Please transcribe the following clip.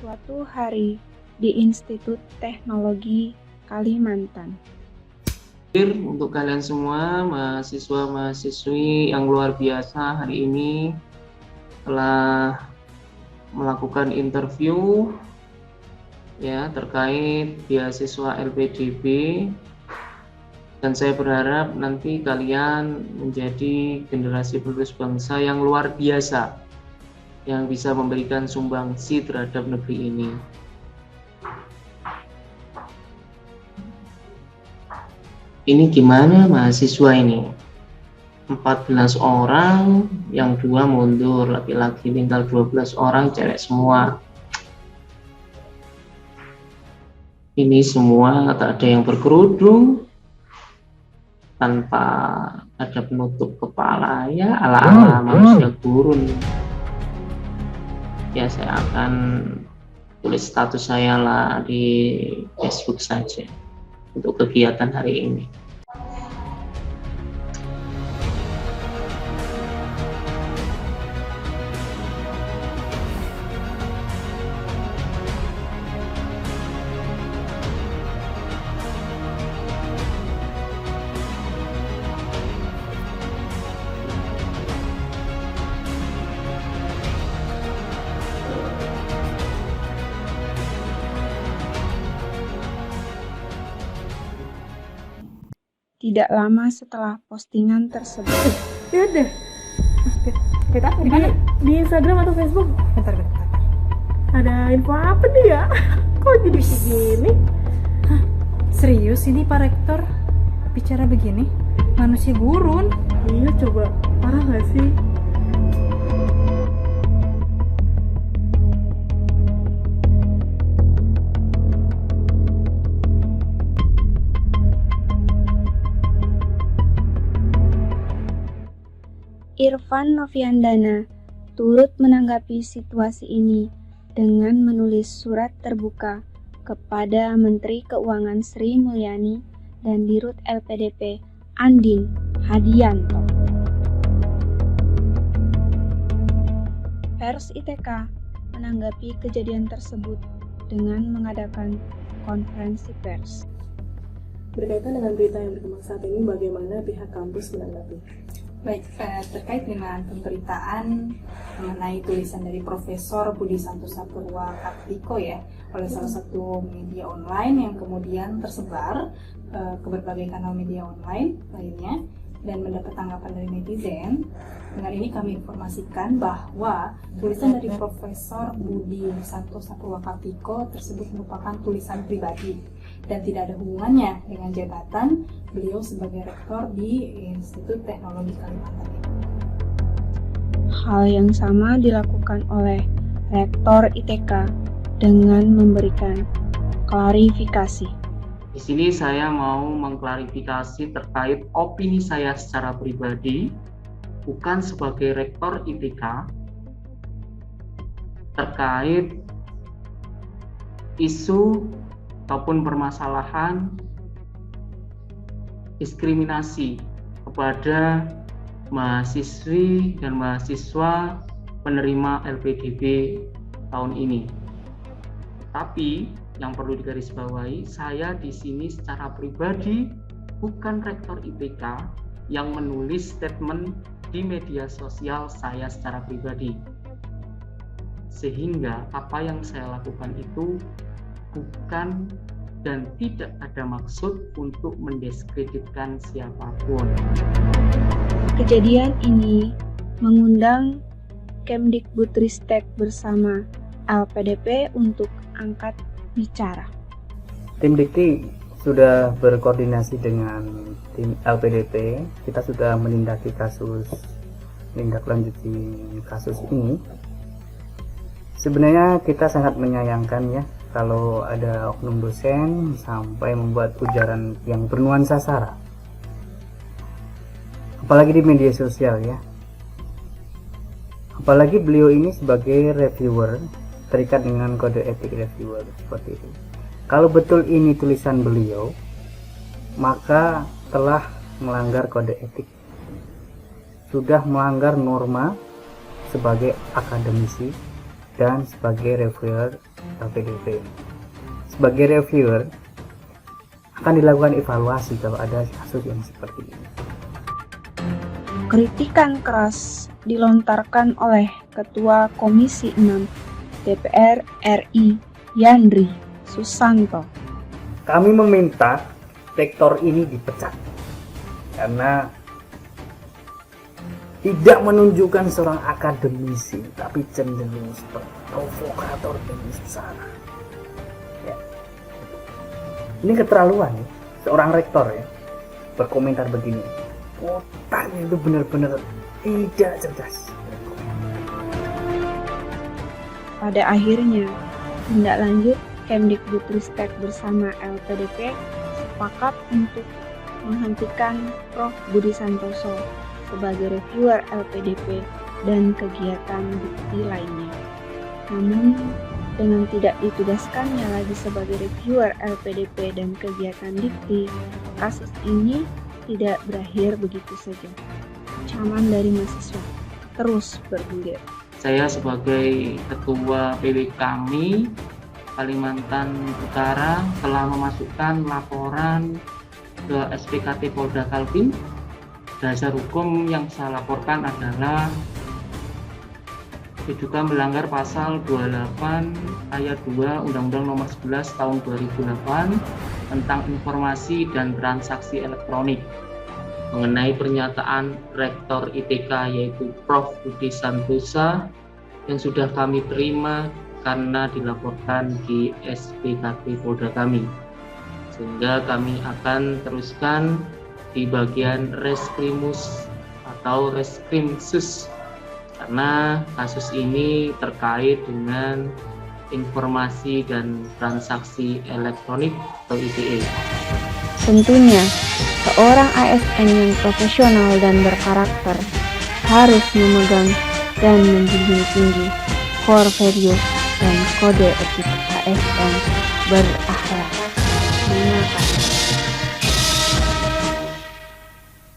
Suatu hari di Institut Teknologi Kalimantan. Untuk kalian semua mahasiswa-mahasiswi yang luar biasa, hari ini telah melakukan interview ya terkait beasiswa LPDB, dan saya berharap nanti kalian menjadi generasi penerus bangsa yang luar biasa yang bisa memberikan sumbangsi terhadap negeri ini. Ini gimana mahasiswa ini? 14 orang, yang 2 mundur, laki-laki tinggal 12 orang, cewek semua. Ini semua tak ada yang berkerudung, tanpa ada penutup kepala, ya ala-ala manusia gurun. Ya saya akan tulis status saya lah di Facebook saja untuk kegiatan hari ini. Tidak lama setelah postingan tersebut. Ya udah. Kita di Instagram atau Facebook? Bentar. Ada info apa nih ya? Kok jadi begini? Hah? Serius ini Pak Rektor bicara begini? Manusia gurun. Iya, coba parah gak sih? Irfan Noviandana turut menanggapi situasi ini dengan menulis surat terbuka kepada Menteri Keuangan Sri Mulyani dan Dirut LPDP Andin Hadianto. Pers ITK menanggapi kejadian tersebut dengan mengadakan konferensi pers. Berkaitan dengan berita yang berkembang saat ini, bagaimana pihak kampus menanggapi? Baik, terkait dengan pemberitaan mengenai tulisan dari Profesor Budi Santosa Purwakartiko ya oleh salah satu media online yang kemudian tersebar ke berbagai kanal media online lainnya dan mendapat tanggapan dari netizen. Dengan ini kami informasikan bahwa tulisan dari Profesor Budi Santosa Purwakartiko tersebut merupakan tulisan pribadi dan tidak ada hubungannya dengan jabatan beliau sebagai rektor di Institut Teknologi Kalimantan. Hal yang sama dilakukan oleh Rektor ITK dengan memberikan klarifikasi. Di sini saya mau mengklarifikasi terkait opini saya secara pribadi, bukan sebagai rektor ITK, terkait isu ataupun permasalahan diskriminasi kepada mahasiswi dan mahasiswa penerima LPDB tahun ini. Tapi yang perlu digarisbawahi, saya di sini secara pribadi bukan rektor ITK yang menulis statement di media sosial saya secara pribadi. Sehingga apa yang saya lakukan itu bukan dan tidak ada maksud untuk mendiskreditkan siapapun. Kejadian ini mengundang Kemdikbudristek bersama LPDP untuk angkat bicara. Tim Dikti sudah berkoordinasi dengan tim LPDP. Kita sudah menindaklanjuti kasus ini. Sebenarnya kita sangat menyayangkan ya kalau ada oknum dosen sampai membuat ujaran yang bernuansa sara, apalagi di media sosial ya. Apalagi beliau ini sebagai reviewer, terikat dengan kode etik reviewer seperti itu. Kalau betul ini tulisan beliau, maka telah melanggar kode etik, sudah melanggar norma sebagai akademisi dan sebagai reviewer LPDP. Sebagai reviewer akan dilakukan evaluasi kalau ada kasus yang seperti ini. Kritikan keras dilontarkan oleh Ketua Komisi 6 DPR RI Yandri Susanto. Kami meminta rektor ini dipecat karena tidak menunjukkan seorang akademisi, tapi cenderung seperti provokator dan sara. Ya. Ini keterlaluan ya, seorang rektor ya berkomentar begini. Otaknya itu benar-benar tidak cerdas. Pada akhirnya, tindak lanjut Kemdikbudristek bersama LPDP sepakat untuk menghentikan Prof. Budi Santoso sebagai reviewer LPDP dan kegiatan dikti lainnya. Namun, dengan tidak ditugaskannya lagi sebagai reviewer LPDP dan kegiatan dikti, kasus ini tidak berakhir begitu saja. Ancaman dari mahasiswa terus bergulir. Saya sebagai ketua PW kami Kalimantan Utara telah memasukkan laporan ke SPKT Polda Kaltim. Dasar hukum yang saya laporkan adalah diduga melanggar pasal 28 ayat 2 Undang-Undang Nomor 11 Tahun 2008 tentang informasi dan transaksi elektronik mengenai pernyataan Rektor ITK yaitu Prof. Budi Santosa yang sudah kami terima karena dilaporkan di SPKT Polda kami, sehingga kami akan teruskan di bagian Reskrimus atau Reskrimsus karena kasus ini terkait dengan informasi dan transaksi elektronik atau ITE. Tentunya, seorang ASN yang profesional dan berkarakter harus memegang dan menjunjung tinggi core values dan kode etik ASN berakhlak.